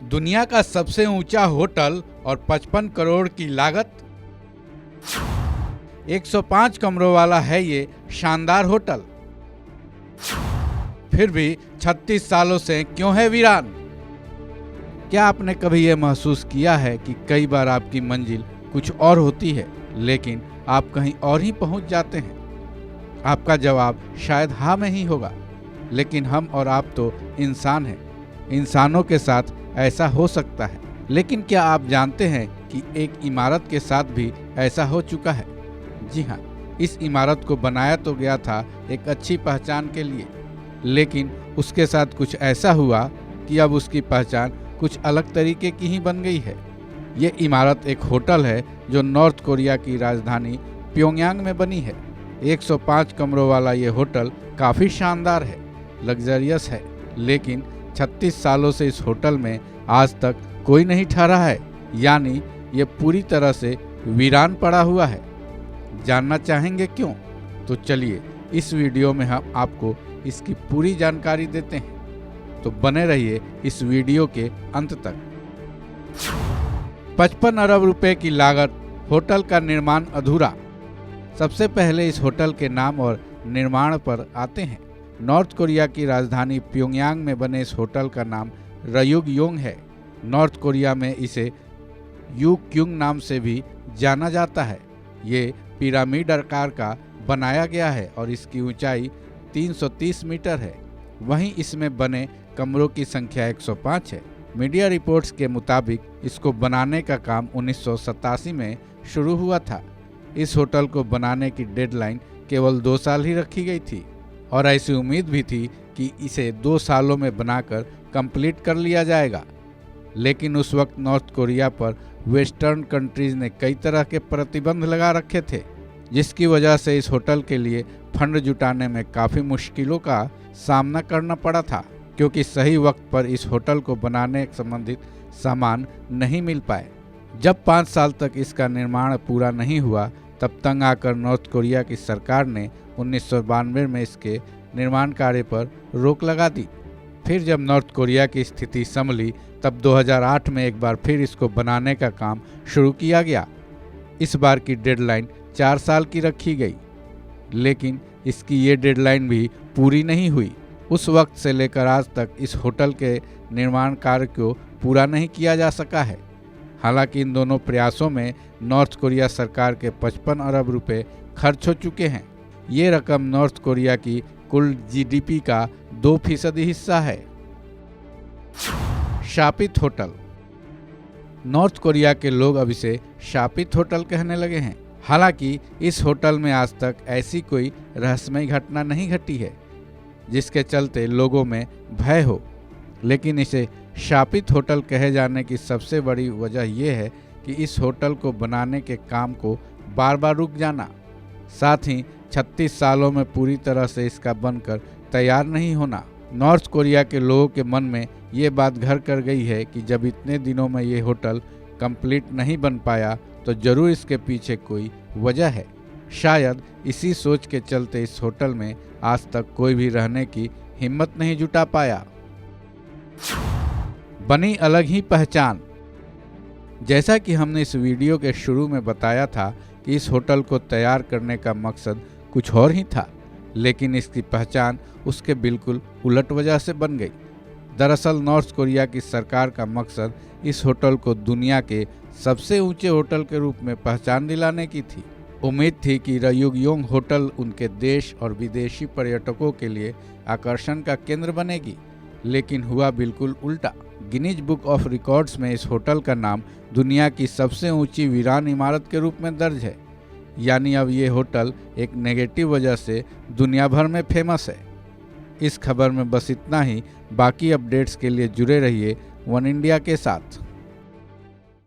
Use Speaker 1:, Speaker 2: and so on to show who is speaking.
Speaker 1: दुनिया का सबसे ऊंचा होटल और 55 करोड़ की लागत। 105 कमरों वाला है ये शानदार होटल, फिर भी 36 सालों से क्यों है वीरान। क्या आपने कभी ये महसूस किया है कि कई बार आपकी मंजिल कुछ और होती है लेकिन आप कहीं और ही पहुंच जाते हैं? आपका जवाब शायद हाँ में ही होगा, लेकिन हम और आप तो इंसान हैं। इंसानों के साथ ऐसा हो सकता है, लेकिन क्या आप जानते हैं कि एक इमारत के साथ भी ऐसा हो चुका है? जी हाँ, इस इमारत को बनाया तो गया था एक अच्छी पहचान के लिए, लेकिन उसके साथ कुछ ऐसा हुआ कि अब उसकी पहचान कुछ अलग तरीके की ही बन गई है। ये इमारत एक होटल है जो नॉर्थ कोरिया की राजधानी प्योंगयांग में बनी है। 105 कमरों वाला ये होटल काफ़ी शानदार है, लग्जरियस है, लेकिन 36 सालों से इस होटल में आज तक कोई नहीं ठहरा है, यानी ये पूरी तरह से वीरान पड़ा हुआ है। जानना चाहेंगे क्यों? तो चलिए इस वीडियो में हम आपको इसकी पूरी जानकारी देते हैं, तो बने रहिए इस वीडियो के अंत तक। 55 अरब रुपए की लागत, होटल का निर्माण अधूरा। सबसे पहले इस होटल के नाम और निर्माण पर आते हैं। नॉर्थ कोरिया की राजधानी प्योंगयांग में बने इस होटल का नाम रयुगयोंग है। नॉर्थ कोरिया में इसे यूक्युंग नाम से भी जाना जाता है। ये पिरामिड आकार का बनाया गया है और इसकी ऊंचाई 330 मीटर है। वहीं इसमें बने कमरों की संख्या 105 है। मीडिया रिपोर्ट्स के मुताबिक इसको बनाने का काम 1987 में शुरू हुआ था। इस होटल को बनाने की डेडलाइन केवल 2 साल ही रखी गई थी और ऐसी उम्मीद भी थी कि इसे 2 सालों में बनाकर कंप्लीट कर लिया जाएगा। लेकिन उस वक्त नॉर्थ कोरिया पर वेस्टर्न कंट्रीज ने कई तरह के प्रतिबंध लगा रखे थे, जिसकी वजह से इस होटल के लिए फंड जुटाने में काफ़ी मुश्किलों का सामना करना पड़ा था, क्योंकि सही वक्त पर इस होटल को बनाने संबंधित सामान नहीं मिल पाए। जब 5 साल तक इसका निर्माण पूरा नहीं हुआ, तब तंग आकर नॉर्थ कोरिया की सरकार ने 1992 में इसके निर्माण कार्य पर रोक लगा दी। फिर जब नॉर्थ कोरिया की स्थिति संभली, तब 2008 में एक बार फिर इसको बनाने का काम शुरू किया गया। इस बार की डेडलाइन 4 साल की रखी गई, लेकिन इसकी ये डेडलाइन भी पूरी नहीं हुई। उस वक्त से लेकर आज तक इस होटल के निर्माण कार्य को पूरा नहीं किया जा सका है। हालांकि इन दोनों प्रयासों में नॉर्थ कोरिया सरकार के 55 अरब रुपए खर्च हो चुके हैं। ये रकम नॉर्थ कोरिया की कुल जीडीपी का 2% हिस्सा है। शापित होटल। नॉर्थ कोरिया के लोग अब इसे शापित होटल कहने लगे हैं। हालांकि इस होटल में आज तक ऐसी कोई रहस्यमयी घटना नहीं घटी है जिसके चलते लोगों में भय हो, लेकिन इसे शापित होटल कहे जाने की सबसे बड़ी वजह यह है कि इस होटल को बनाने के काम को बार बार रुक जाना, साथ ही 36 सालों में पूरी तरह से इसका बनकर तैयार नहीं होना। नॉर्थ कोरिया के लोगों के मन में ये बात घर कर गई है कि जब इतने दिनों में ये होटल कंप्लीट नहीं बन पाया तो जरूर इसके पीछे कोई वजह है। शायद इसी सोच के चलते इस होटल में आज तक कोई भी रहने की हिम्मत नहीं जुटा पाया। बनी अलग ही पहचान। जैसा कि हमने इस वीडियो के शुरू में बताया था कि इस होटल को तैयार करने का मकसद कुछ और ही था, लेकिन इसकी पहचान उसके बिल्कुल उलट वजह से बन गई। दरअसल नॉर्थ कोरिया की सरकार का मकसद इस होटल को दुनिया के सबसे ऊंचे होटल के रूप में पहचान दिलाने की थी। उम्मीद थी कि रयुगयोंग होटल उनके देश और विदेशी पर्यटकों के लिए आकर्षण का केंद्र बनेगी, लेकिन हुआ बिल्कुल उल्टा। गिनीज बुक ऑफ रिकॉर्ड्स में इस होटल का नाम दुनिया की सबसे ऊंची वीरान इमारत के रूप में दर्ज है, यानी अब ये होटल एक नेगेटिव वजह से दुनिया भर में फेमस है। इस खबर में बस इतना ही। बाकी अपडेट्स के लिए जुड़े रहिए वन इंडिया के साथ।